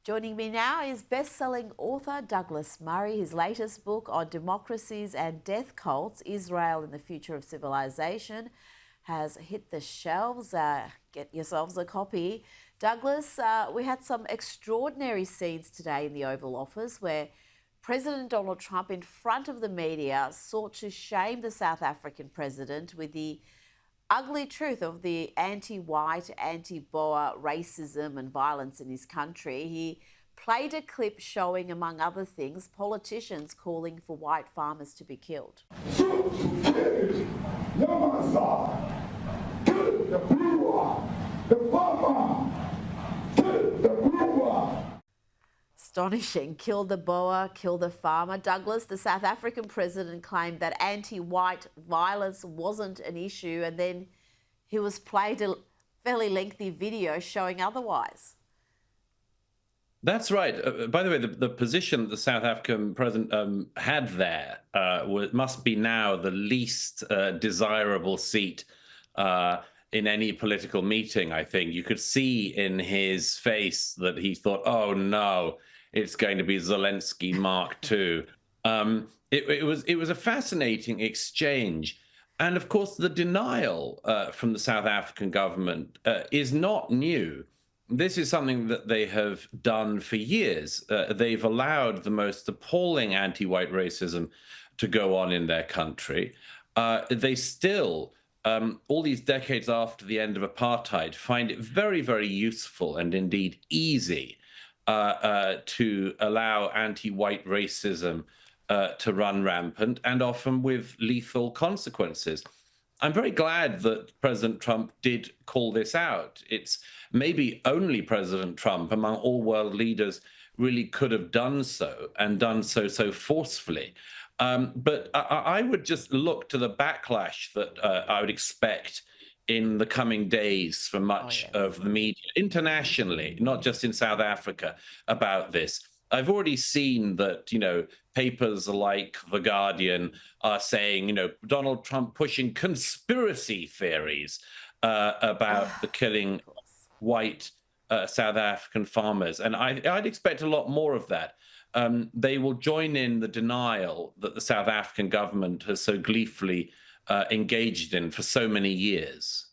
Joining me now is best-selling author Douglas Murray. His latest book on democracies and death cults, Israel and the Future of Civilization, has hit the shelves. Get yourselves a copy. Douglas, we had some extraordinary scenes today in the Oval Office where President Donald Trump, in front of the media, sought to shame the South African president with the ugly truth of the anti-white, anti-Boer racism and violence in his country. He played a clip showing, among other things, politicians calling for white farmers to be killed. Astonishing. Kill the Boer, kill the farmer. Douglas, the South African president, claimed that anti-white violence wasn't an issue, and then he was played a fairly lengthy video showing otherwise. That's right. By the way, the position the South African president had there must be now the least desirable seat in any political meeting, I think. You could see in his face that he thought, oh, no, it's going to be Zelensky Mark II. It was a fascinating exchange. And of course, the denial from the South African government is not new. This is something that they have done for years. They've allowed the most appalling anti-white racism to go on in their country. They still, all these decades after the end of apartheid, find it very, very useful and indeed easy to allow anti-white racism to run rampant, and often with lethal consequences. I'm very glad that President Trump did call this out. It's maybe only President Trump among all world leaders really could have done so, and done so forcefully. But I would just look to the backlash that I would expect in the coming days from much of the media internationally, not just in South Africa, about this. I've already seen that, papers like The Guardian are saying, Donald Trump pushing conspiracy theories about the killing of white South African farmers. And I'd expect a lot more of that. They will join in the denial that the South African government has so gleefully engaged in for so many years.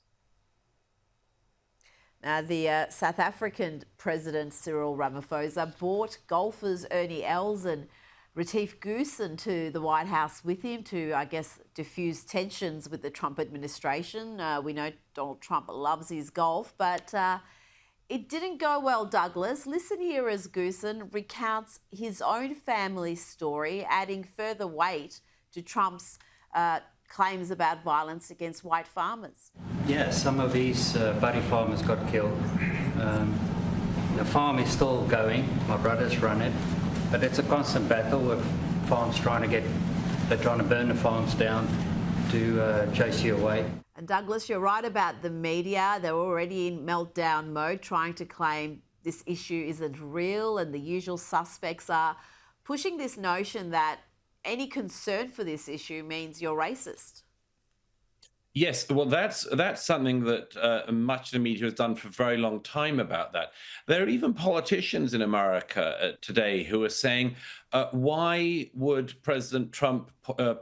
Now, the South African President Cyril Ramaphosa brought golfers Ernie Els and Rita Panahi to the White House with him to, I guess, diffuse tensions with the Trump administration. We know Donald Trump loves his golf, but it didn't go well, Douglas. Listen here as Goosen recounts his own family's story, adding further weight to Trump's claims about violence against white farmers. Yeah, some of these buddy farmers got killed. The farm is still going. My brothers run it, but it's a constant battle with farms they're trying to burn the farms down to chase you away. And Douglas, you're right about the media. They're already in meltdown mode, trying to claim this issue isn't real, and the usual suspects are pushing this notion that any concern for this issue means you're racist. Yes, well, that's something that much of the media has done for a very long time about that. There are even politicians in America today who are saying, why would President Trump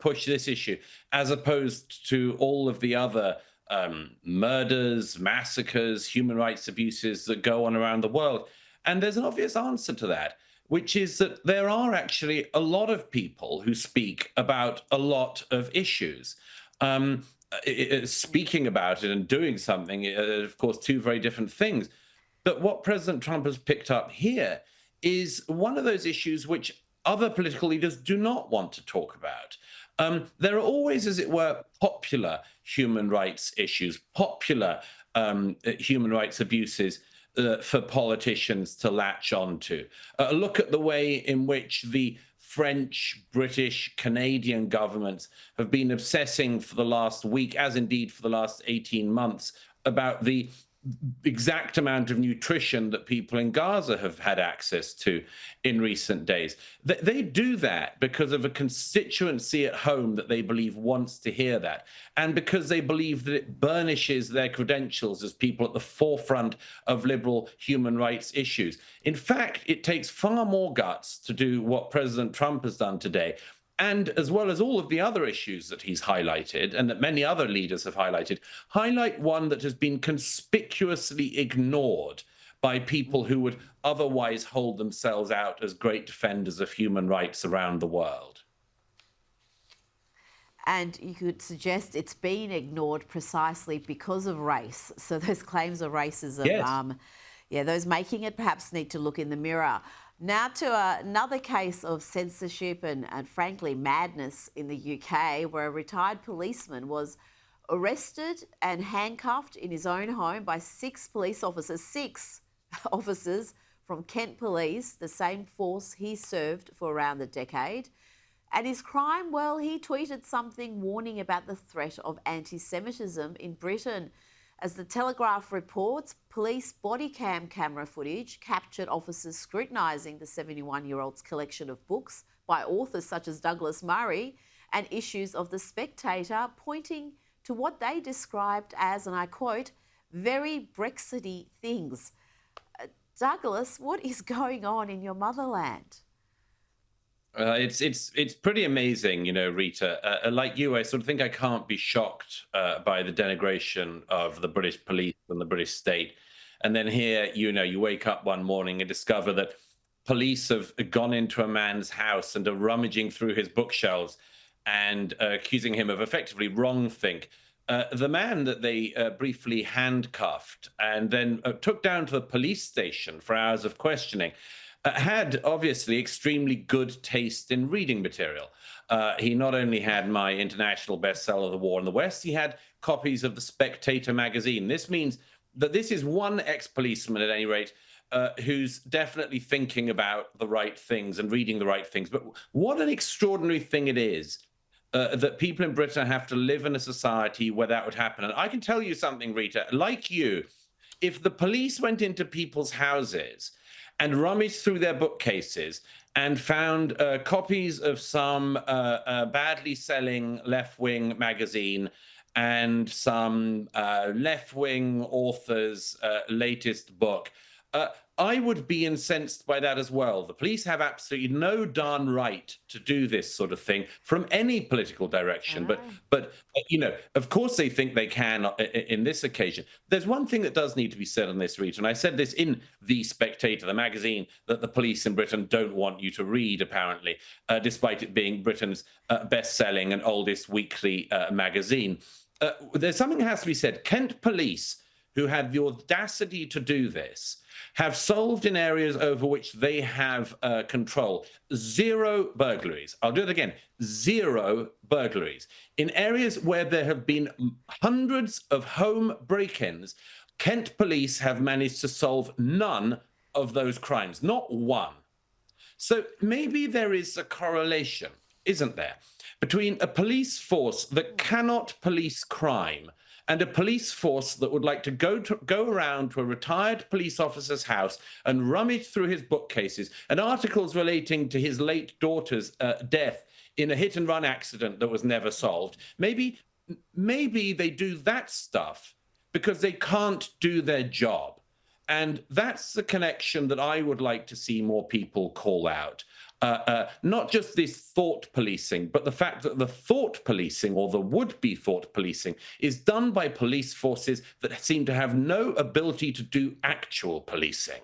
push this issue as opposed to all of the other murders, massacres, human rights abuses that go on around the world? And there's an obvious answer to that, which is that there are actually a lot of people who speak about a lot of issues. Speaking about it and doing something, of course, two very different things. But what President Trump has picked up here is one of those issues which other political leaders do not want to talk about. There are always, as it were, popular human rights issues, popular human rights abuses for politicians to latch onto. Look at the way in which the French, British, Canadian governments have been obsessing for the last week, as indeed for the last 18 months, about the exact amount of nutrition that people in Gaza have had access to in recent days. They do that because of a constituency at home that they believe wants to hear that, and because they believe that it burnishes their credentials as people at the forefront of liberal human rights issues. In fact, it takes far more guts to do what President Trump has done today, and as well as all of the other issues that he's highlighted and that many other leaders have highlighted, highlight one that has been conspicuously ignored by people who would otherwise hold themselves out as great defenders of human rights around the world. And you could suggest it's been ignored precisely because of race. So those claims of racism, Yes. those making it perhaps need to look in the mirror. Now to another case of censorship and frankly madness in the UK, where a retired policeman was arrested and handcuffed in his own home by six officers from Kent Police, the same force he served for around a decade. And his crime, well, he tweeted something warning about the threat of anti-Semitism in Britain. As the Telegraph reports, police body camera footage captured officers scrutinising the 71-year-old's collection of books by authors such as Douglas Murray and issues of The Spectator, pointing to what they described as, and I quote, very Brexity things. Douglas, what is going on in your motherland? It's pretty amazing, Rita. Like you, I sort of think I can't be shocked by the denigration of the British police and the British state. And then here, you wake up one morning and discover that police have gone into a man's house and are rummaging through his bookshelves and accusing him of effectively wrongthink. The man that they briefly handcuffed and then took down to the police station for hours of questioning had obviously extremely good taste in reading material. He not only had my international bestseller, The War in the West, he had copies of The Spectator magazine. This means that this is one ex-policeman, at any rate, who's definitely thinking about the right things and reading the right things. But what an extraordinary thing it is that people in Britain have to live in a society where that would happen. And I can tell you something, Rita, like you, if the police went into people's houses and rummaged through their bookcases and found copies of some badly selling left-wing magazine and some left-wing author's latest book, I would be incensed by that as well. The police have absolutely no darn right to do this sort of thing from any political direction. But of course they think they can in this occasion. There's one thing that does need to be said on this, Rita, and I said this in The Spectator, the magazine that the police in Britain don't want you to read, apparently, despite it being Britain's best-selling and oldest weekly magazine. There's something that has to be said. Kent Police, who had the audacity to do this, have solved in areas over which they have control 0 burglaries. I'll do it again. 0 burglaries. In areas where there have been hundreds of home break-ins, Kent Police have managed to solve none of those crimes, not one. So maybe there is a correlation, isn't there, between a police force that cannot police crime and a police force that would like to go around to a retired police officer's house and rummage through his bookcases and articles relating to his late daughter's death in a hit-and-run accident that was never solved. Maybe they do that stuff because they can't do their job. And that's the connection that I would like to see more people call out. Not just this thought policing, but the fact that the thought policing or the would-be thought policing is done by police forces that seem to have no ability to do actual policing.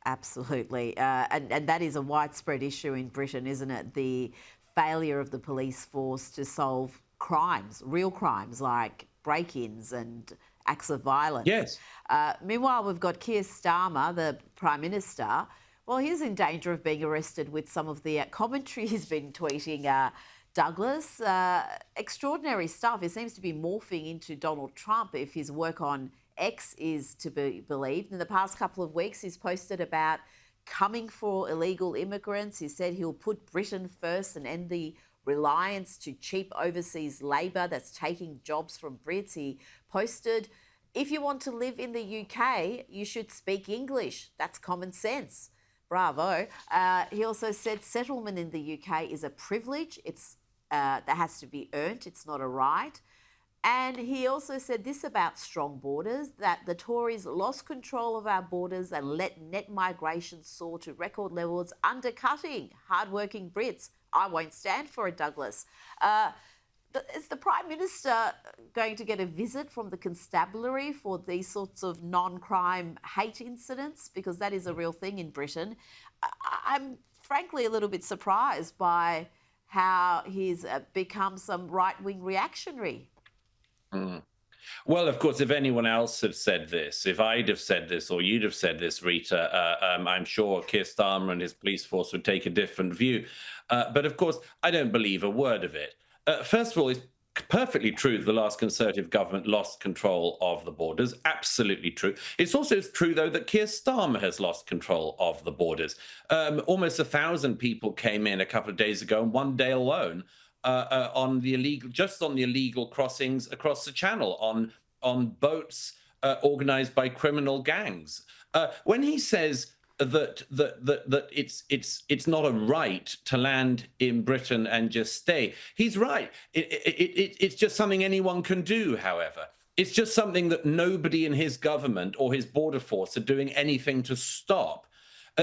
Absolutely. And that is a widespread issue in Britain, isn't it? The failure of the police force to solve crimes, real crimes like break-ins and acts of violence. Yes. Meanwhile, we've got Keir Starmer, the Prime Minister. Well, he's in danger of being arrested with some of the commentary he's been tweeting. Douglas, extraordinary stuff. It seems to be morphing into Donald Trump if his work on X is to be believed. In the past couple of weeks, he's posted about coming for illegal immigrants. He said he'll put Britain first and end the reliance to cheap overseas labour that's taking jobs from Brits. He posted, if you want to live in the UK, you should speak English. That's common sense. Bravo. He also said settlement in the UK is a privilege. That has to be earned. It's not a right. And he also said this about strong borders, that the Tories lost control of our borders and let net migration soar to record levels, undercutting hardworking Brits. I won't stand for it, Douglas. Is the Prime Minister going to get a visit from the constabulary for these sorts of non-crime hate incidents? Because that is a real thing in Britain. I'm frankly a little bit surprised by how he's become some right-wing reactionary. Mm. Well, of course, if anyone else had said this, if I'd have said this or you'd have said this, Rita, I'm sure Keir Starmer and his police force would take a different view. But of course, I don't believe a word of it. First of all, it's perfectly true that the last Conservative government lost control of the borders. Absolutely true. It's also true, though, that Keir Starmer has lost control of the borders. Almost 1,000 people came in a couple of days ago, in one day alone, on the illegal crossings across the Channel on boats organised by criminal gangs. When he says that it's not a right to land in Britain and just stay, he's right. It's just something anyone can do. However, it's just something that nobody in his government or his border force are doing anything to stop.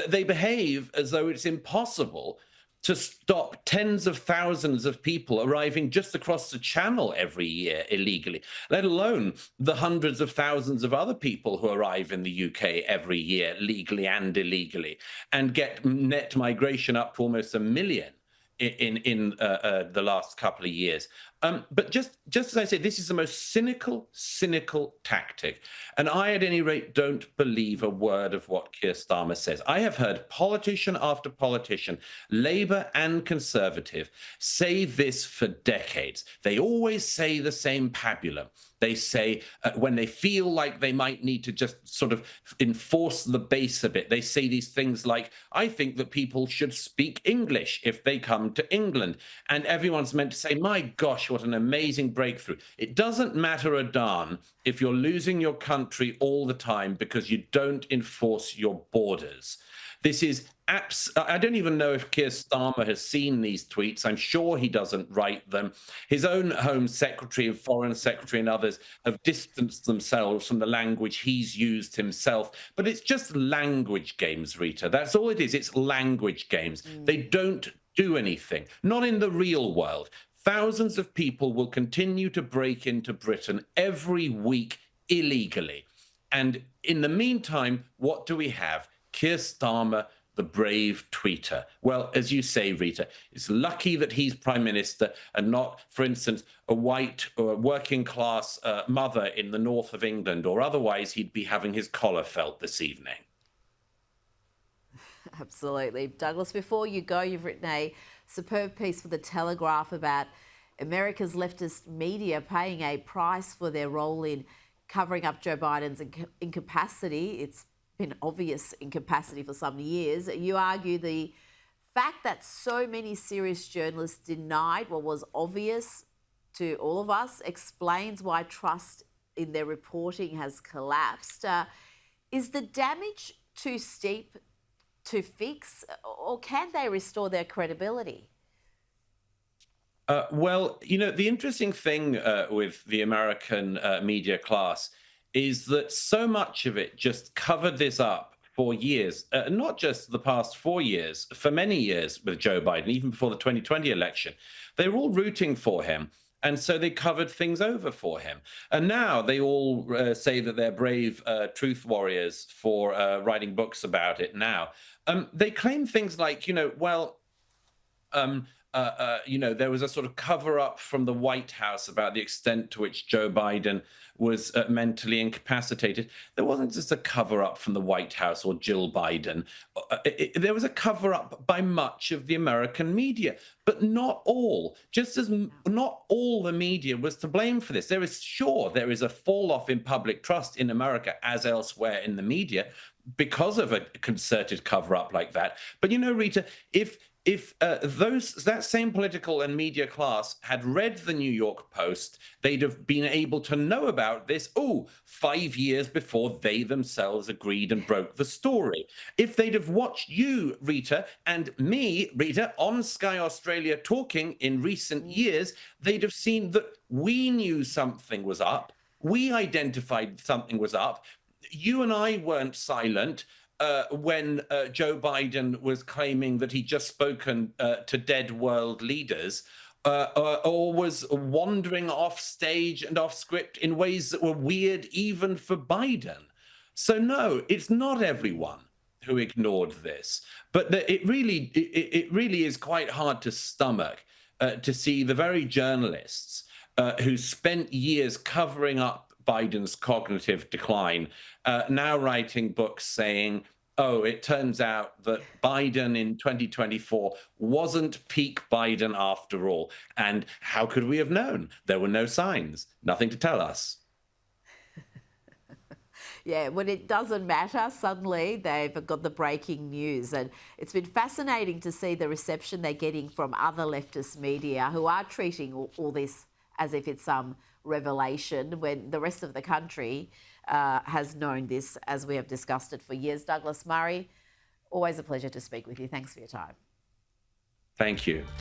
They behave as though it's impossible to stop tens of thousands of people arriving just across the Channel every year illegally, let alone the hundreds of thousands of other people who arrive in the UK every year, legally and illegally, and get net migration up to almost 1 million in the last couple of years. But just as I say, this is the most cynical tactic. And I, at any rate, don't believe a word of what Keir Starmer says. I have heard politician after politician, Labour and Conservative, say this for decades. They always say the same pabulum. They say when they feel like they might need to just sort of enforce the base a bit, they say these things like, I think that people should speak English if they come to England. And everyone's meant to say, my gosh, what an amazing breakthrough. It doesn't matter a darn if you're losing your country all the time because you don't enforce your borders. This is I don't even know if Keir Starmer has seen these tweets. I'm sure he doesn't write them. His own Home Secretary and Foreign Secretary and others have distanced themselves from the language he's used himself. But it's just language games, Rita. That's all it is. It's language games. They don't do anything, not in the real world. Thousands of people will continue to break into Britain every week illegally. And in the meantime, what do we have? Keir Starmer, the brave tweeter. Well, as you say, Rita, it's lucky that he's Prime Minister and not, for instance, a white or working class mother in the north of England, or otherwise he'd be having his collar felt this evening. Absolutely. Douglas, before you go, you've written a superb piece for The Telegraph about America's leftist media paying a price for their role in covering up Joe Biden's incapacity. It's been obvious incapacity for some years. You argue the fact that so many serious journalists denied what was obvious to all of us explains why trust in their reporting has collapsed. Is the damage too steep to fix, or can they restore their credibility? Well, you know, the interesting thing with the American media class is that so much of it just covered this up for years, not just the past 4 years, for many years with Joe Biden, even before the 2020 election. They were all rooting for him. And so they covered things over for him. And now they all say that they're brave truth warriors for writing books about it now. They claim things like, there was a sort of cover up from the White House about the extent to which Joe Biden was mentally incapacitated. There wasn't just a cover up from the White House or Jill Biden. There was a cover up by much of the American media, but not all. Just as not all the media was to blame for this. There is a fall off in public trust in America as elsewhere in the media because of a concerted cover up like that. But you know, Rita, if if that same political and media class had read the New York Post, they'd have been able to know about this, 5 years before they themselves agreed and broke the story. If they'd have watched you, Rita, and me, Rita, on Sky Australia talking in recent years, they'd have seen that we knew something was up. We identified something was up. You and I weren't silent when Joe Biden was claiming that he'd just spoken to dead world leaders, or was wandering off stage and off script in ways that were weird even for Biden. So no, it's not everyone who ignored this, but it really is quite hard to stomach to see the very journalists who spent years covering up Biden's cognitive decline, now writing books saying, it turns out that Biden in 2024 wasn't peak Biden after all. And how could we have known? There were no signs, nothing to tell us. Yeah, when it doesn't matter, suddenly they've got the breaking news. And it's been fascinating to see the reception they're getting from other leftist media who are treating all this as if it's some revelation when the rest of the country has known this, as we have discussed it for years. Douglas Murray, always a pleasure to speak with you. Thanks for your time. Thank you.